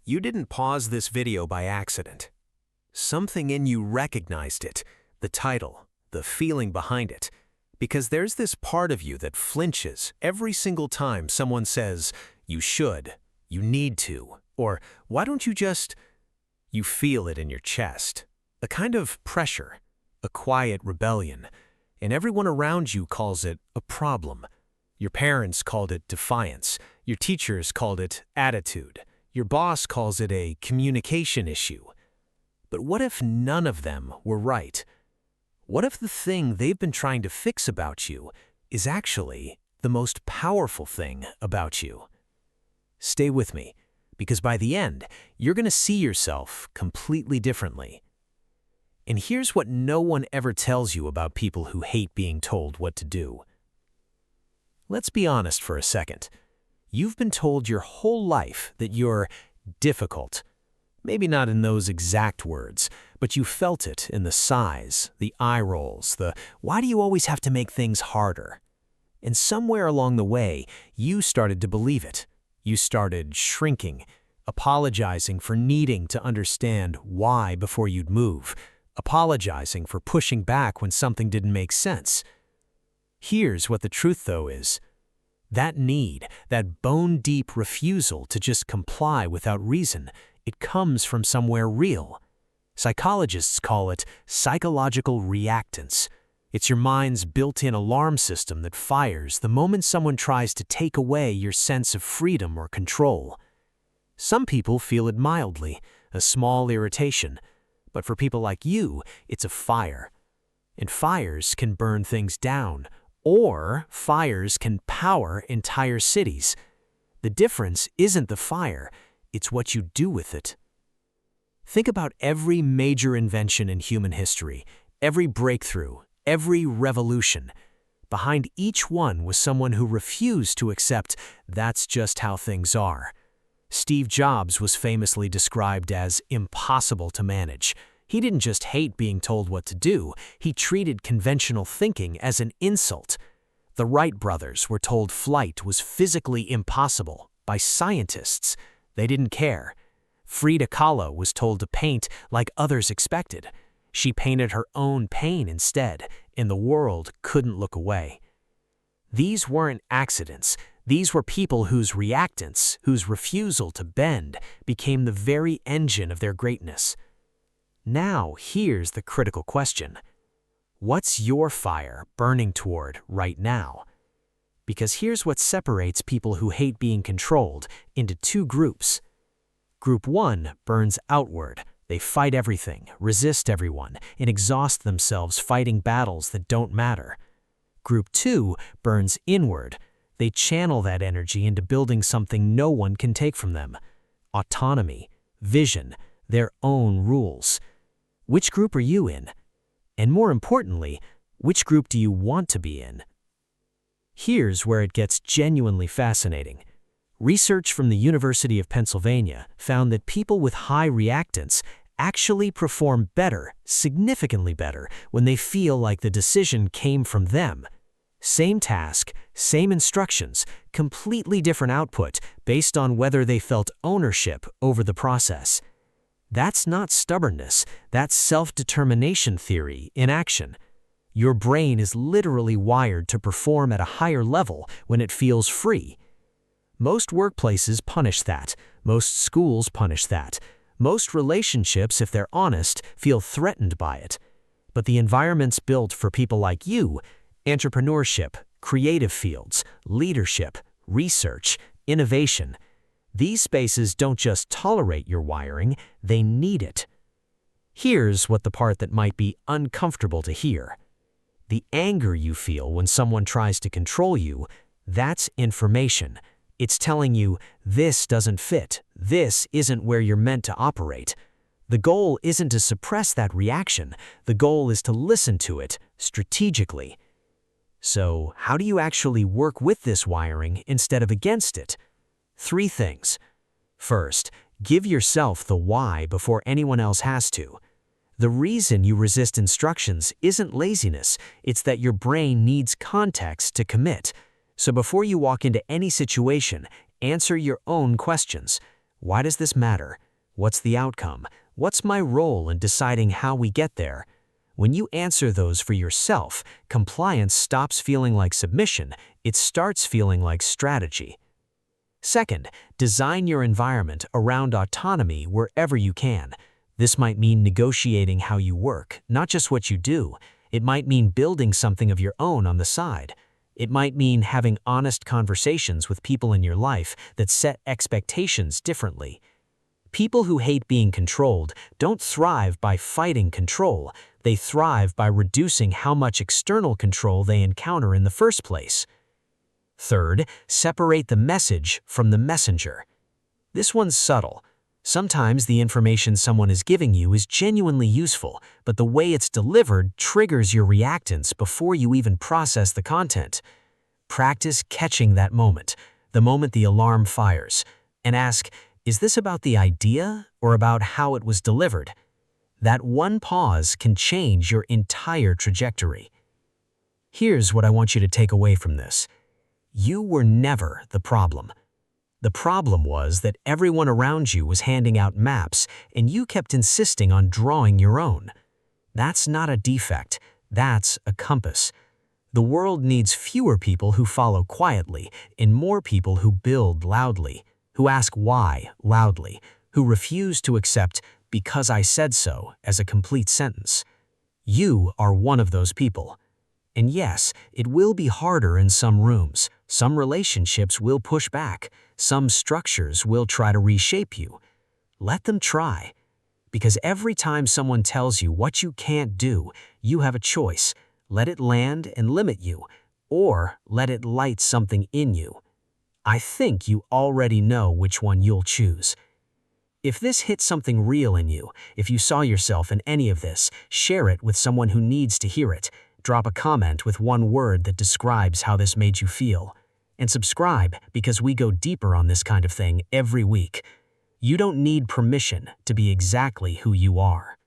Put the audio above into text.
You didn't pause this video by accident. Something in you recognized it, the title, the feeling behind it, because there's this part of you that flinches every single time someone says, you should, you need to, or why don't you just... You feel it in your chest, a kind of pressure, a quiet rebellion, and everyone around you calls it a problem. Your parents called it defiance, your teachers called it attitude, your boss calls it a communication issue. But what if none of them were right? What if the thing they've been trying to fix about you is actually the most powerful thing about you? Stay with me, because by the end, you're going to see yourself completely differently. And here's what no one ever tells you about people who hate being told what to do. Let's be honest for a second. You've been told your whole life that you're difficult. Maybe not in those exact words, but you felt it in the sighs, the eye rolls, the why do you always have to make things harder? And somewhere along the way, you started to believe it. You started shrinking, apologizing for needing to understand why before you'd move, apologizing for pushing back when something didn't make sense. Here's what the truth, though, is. That need, that bone-deep refusal to just comply without reason, it comes from somewhere real. Psychologists call it psychological reactance. It's your mind's built-in alarm system that fires the moment someone tries to take away your sense of freedom or control. Some people feel it mildly, a small irritation, but for people like you, it's a fire. And fires can burn things down, or fires can power entire cities. The difference isn't the fire, it's what you do with it. Think about every major invention in human history, every breakthrough, every revolution. Behind each one was someone who refused to accept that's just how things are. Steve Jobs was famously described as impossible to manage. He didn't just hate being told what to do, he treated conventional thinking as an insult. The Wright brothers were told flight was physically impossible by scientists. They didn't care. Frida Kahlo was told to paint like others expected. She painted her own pain instead, and the world couldn't look away. These weren't accidents. These were people whose reactance, whose refusal to bend, became the very engine of their greatness. Now, here's the critical question. What's your fire burning toward right now? Because here's what separates people who hate being controlled into two groups. Group 1 burns outward. They fight everything, resist everyone, and exhaust themselves fighting battles that don't matter. Group 2 burns inward. They channel that energy into building something no one can take from them. Autonomy, vision, their own rules. Which group are you in? And more importantly, which group do you want to be in? Here's where it gets genuinely fascinating. Research from the University of Pennsylvania found that people with high reactance actually perform better, significantly better, when they feel like the decision came from them. Same task, same instructions, completely different output based on whether they felt ownership over the process. That's not stubbornness, that's self-determination theory in action. Your brain is literally wired to perform at a higher level when it feels free. Most workplaces punish that. Most schools punish that. Most relationships, if they're honest, feel threatened by it. But the environments built for people like you, entrepreneurship, creative fields, leadership, research, innovation, these spaces don't just tolerate your wiring, they need it. Here's what the part that might be uncomfortable to hear. The anger you feel when someone tries to control you, that's information. It's telling you, this doesn't fit, this isn't where you're meant to operate. The goal isn't to suppress that reaction, the goal is to listen to it strategically. So, how do you actually work with this wiring instead of against it? 3 things. First, give yourself the why before anyone else has to. The reason you resist instructions isn't laziness, it's that your brain needs context to commit. So before you walk into any situation, answer your own questions. Why does this matter? What's the outcome? What's my role in deciding how we get there? When you answer those for yourself, compliance stops feeling like submission, it starts feeling like strategy. Second, design your environment around autonomy wherever you can. This might mean negotiating how you work, not just what you do. It might mean building something of your own on the side. It might mean having honest conversations with people in your life that set expectations differently. People who hate being controlled don't thrive by fighting control. They thrive by reducing how much external control they encounter in the first place. Third, separate the message from the messenger. This one's subtle. Sometimes the information someone is giving you is genuinely useful, but the way it's delivered triggers your reactance before you even process the content. Practice catching that moment, the moment the alarm fires, and ask, is this about the idea or about how it was delivered? That one pause can change your entire trajectory. Here's what I want you to take away from this. You were never the problem. The problem was that everyone around you was handing out maps and you kept insisting on drawing your own. That's not a defect, that's a compass. The world needs fewer people who follow quietly and more people who build loudly, who ask why loudly, who refuse to accept "because I said so" as a complete sentence. You are one of those people. And yes, it will be harder in some rooms. Some relationships will push back. Some structures will try to reshape you. Let them try. Because every time someone tells you what you can't do, you have a choice. Let it land and limit you, or let it light something in you. I think you already know which one you'll choose. If this hit something real in you, if you saw yourself in any of this, share it with someone who needs to hear it. Drop a comment with one word that describes how this made you feel. And subscribe, because we go deeper on this kind of thing every week. You don't need permission to be exactly who you are.